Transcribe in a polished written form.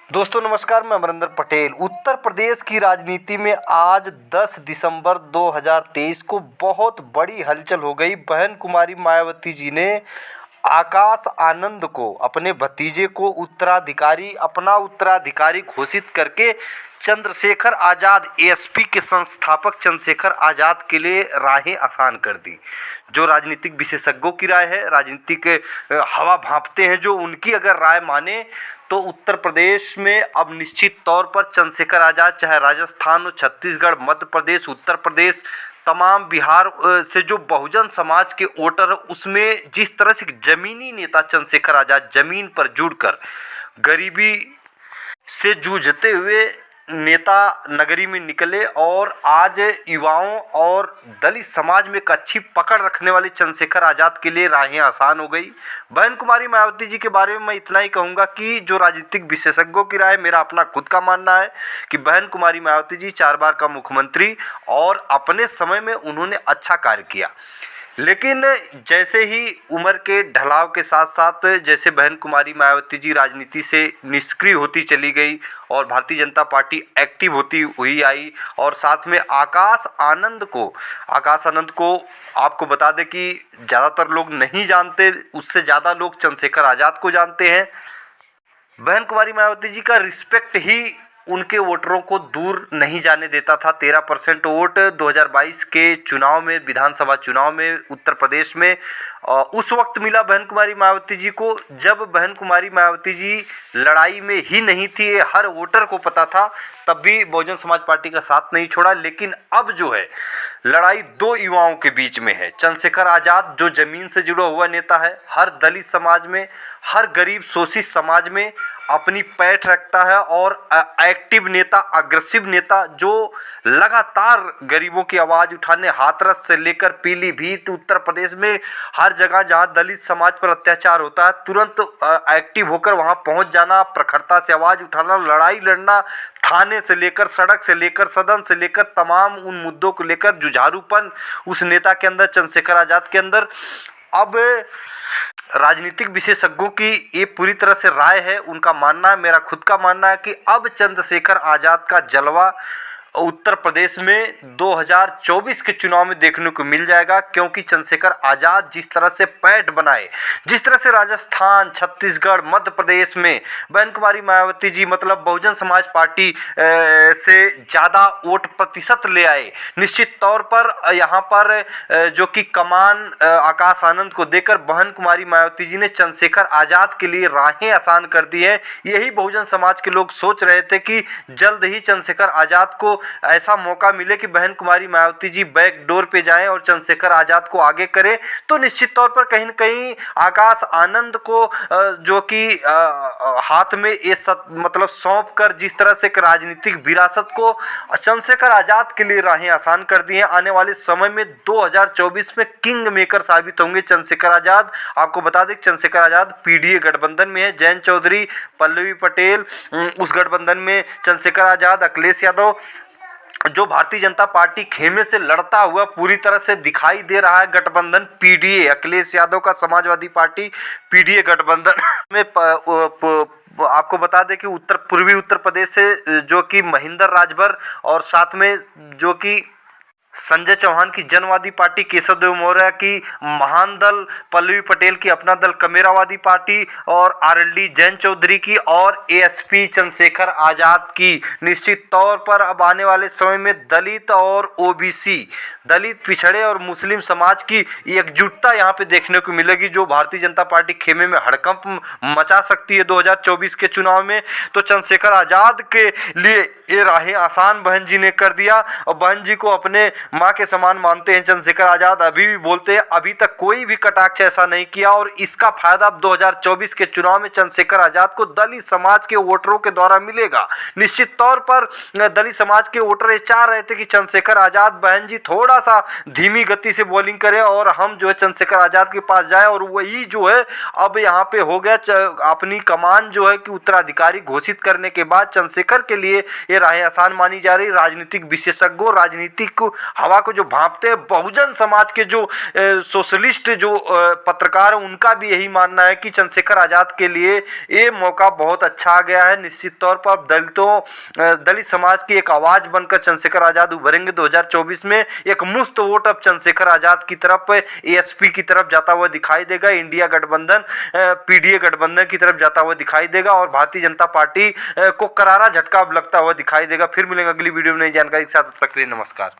दोस्तों नमस्कार, मैं अमरिंदर पटेल। उत्तर प्रदेश की राजनीति में आज 10 दिसंबर 2023 को बहुत बड़ी हलचल हो गई। बहन कुमारी मायावती जी ने आकाश आनंद को, अपने भतीजे को अपना उत्तराधिकारी घोषित करके चंद्रशेखर आज़ाद, एएसपी के संस्थापक चंद्रशेखर आज़ाद के लिए राहें आसान कर दी। जो राजनीतिक विशेषज्ञों की राय है, राजनीतिक हवा भांपते हैं जो, उनकी अगर राय माने तो उत्तर प्रदेश में अब निश्चित तौर पर चंद्रशेखर आज़ाद, चाहे राजस्थान हो, छत्तीसगढ़, मध्य प्रदेश, उत्तर प्रदेश, तमाम बिहार से जो बहुजन समाज के वोटर है, उसमें जिस तरह से जमीनी नेता चंद्रशेखर आज़ाद जमीन पर जुड़कर गरीबी से जूझते हुए नेता नगरी में निकले और आज युवाओं और दलित समाज में एक अच्छी पकड़ रखने वाले चंद्रशेखर आज़ाद के लिए राहें आसान हो गई। बहन कुमारी मायावती जी के बारे में मैं इतना ही कहूँगा कि जो राजनीतिक विशेषज्ञों की राय, मेरा अपना खुद का मानना है कि बहन कुमारी मायावती जी 4 बार का मुख्यमंत्री और अपने समय में उन्होंने अच्छा कार्य किया, लेकिन जैसे ही उम्र के ढलाव के साथ साथ जैसे बहन कुमारी मायावती जी राजनीति से निष्क्रिय होती चली गई और भारतीय जनता पार्टी एक्टिव होती हुई आई, और साथ में आकाश आनंद को आपको बता दें कि ज़्यादातर लोग नहीं जानते, उससे ज़्यादा लोग चंद्रशेखर आज़ाद को जानते हैं। बहन कुमारी मायावती जी का रिस्पेक्ट ही उनके वोटरों को दूर नहीं जाने देता था। 13% वोट 2022 के चुनाव में, विधानसभा चुनाव में उत्तर प्रदेश में उस वक्त मिला बहन कुमारी मायावती जी को, जब बहन कुमारी मायावती जी लड़ाई में ही नहीं थी। हर वोटर को पता था, तब भी बहुजन समाज पार्टी का साथ नहीं छोड़ा। लेकिन अब जो है लड़ाई 2 युवाओं के बीच में है। चंद्रशेखर आज़ाद जो ज़मीन से जुड़ा हुआ नेता है, हर दलित समाज में, हर गरीब शोषित समाज में अपनी पैठ रखता है और एक्टिव नेता, अग्रेसिव नेता जो लगातार गरीबों की आवाज़ उठाने, हाथरस से लेकर पीलीभीत, उत्तर प्रदेश में हर जगह जहां दलित समाज पर अत्याचार होता है, तुरंत एक्टिव होकर वहां पहुंच जाना, प्रखरता से आवाज़ उठाना, लड़ाई लड़ना, थाने से लेकर, सड़क से लेकर, सदन से लेकर, तमाम उन मुद्दों को लेकर जुझारूपन उस नेता के अंदर, चंद्रशेखर आज़ाद के अंदर। अब राजनीतिक विशेषज्ञों की ये पूरी तरह से राय है, उनका मानना है, मेरा खुद का मानना है कि अब चंद्रशेखर आज़ाद का जलवा उत्तर प्रदेश में 2024 के चुनाव में देखने को मिल जाएगा, क्योंकि चंद्रशेखर आज़ाद जिस तरह से पैठ बनाए, जिस तरह से राजस्थान, छत्तीसगढ़, मध्य प्रदेश में बहन कुमारी मायावती जी मतलब बहुजन समाज पार्टी से ज़्यादा वोट प्रतिशत ले आए, निश्चित तौर पर यहाँ पर जो कि कमान आकाश आनंद को देकर बहन कुमारी मायावती जी ने चंद्रशेखर आज़ाद के लिए राहें आसान कर दी है। यही बहुजन समाज के लोग सोच रहे थे कि जल्द ही चंद्रशेखर आज़ाद को ऐसा मौका मिले कि बहन कुमारी मायावती जी बैक डोर पे जाएं और चंद्रशेखर आज़ाद को आगे करें, तो निश्चित तौर पर कहीं न कहीं आकाश आनंद को जो कि हाथ में ये मतलब सौंप कर जिस तरह से एक राजनीतिक विरासत को चंद्रशेखर आज़ाद के लिए राहें आसान कर दी हैं। आने वाले समय में 2024 में किंग मेकर साबित होंगे चंद्रशेखर आज़ाद। आपको बता दें चंद्रशेखर आज़ाद पीडीए गठबंधन में है, जयंत चौधरी, पल्लवी पटेल उस गठबंधन में, चंद्रशेखर आज़ाद, अखिलेश यादव, जो भारतीय जनता पार्टी खेमे से लड़ता हुआ पूरी तरह से दिखाई दे रहा है गठबंधन पीडीए, अखिलेश यादव का समाजवादी पार्टी पीडीए गठबंधन में आपको बता दें कि पूर्वी उत्तर प्रदेश से जो कि महिंदर राजभर और साथ में जो कि संजय चौहान की जनवादी पार्टी, केशव देव मौर्य की महान दल, पल्लवी पटेल की अपना दल कमेरावादी पार्टी और आरएलडी जयंत चौधरी की और एएसपी चंद्रशेखर आज़ाद की, निश्चित तौर पर अब आने वाले समय में दलित और ओबीसी, दलित, पिछड़े और मुस्लिम समाज की एकजुटता यहाँ पे देखने को मिलेगी, जो भारतीय जनता पार्टी खेमे में हड़कंप मचा सकती है 2024 के चुनाव में। तो चंद्रशेखर आज़ाद के लिए ये राहें आसान बहन जी ने कर दिया, और बहन जी को अपने माँ के समान मानते हैं चंद्रशेखर आज़ाद, अभी भी बोलते हैं, अभी तक कोई भी कटाक्ष ऐसा नहीं किया, और इसका फायदा अब 2024 के चुनाव में चंद्रशेखर आज़ाद को दलित समाज के वोटरों के द्वारा मिलेगा। निश्चित तौर पर दलित समाज के वोटर ये चाह रहे थे कि चंद्रशेखर आज़ाद बहन जी थोड़ा सा धीमी गति से बॉलिंग करें और हम जो है चंद्रशेखर आज़ाद के पास जाए, और वही जो है अब यहाँ पे हो गया। अपनी कमान जो है कि उत्तराधिकारी घोषित करने के बाद चंद्रशेखर के लिए ये राहें आसान मानी जा रही। राजनीतिक विशेषज्ञों, राजनीतिक को हवा को जो भांपते हैं, बहुजन समाज के जो सोशलिस्ट जो पत्रकार हैं, उनका भी यही मानना है कि चंद्रशेखर आज़ाद के लिए ये मौका बहुत अच्छा आ गया है। निश्चित तौर पर दलित समाज की एक आवाज़ बनकर चंद्रशेखर आज़ाद उभरेंगे 2024 में। एक मुश्त वोट अब चंद्रशेखर आज़ाद की तरफ, एएसपी की तरफ जाता हुआ दिखाई देगा, इंडिया गठबंधन पीडीए गठबंधन की तरफ जाता हुआ दिखाई देगा और भारतीय जनता पार्टी को करारा झटका अब लगता हुआ दिखाई देगा। फिर मिलेंगे अगली वीडियो में नई जानकारी के साथ। तब तक के लिए नमस्कार।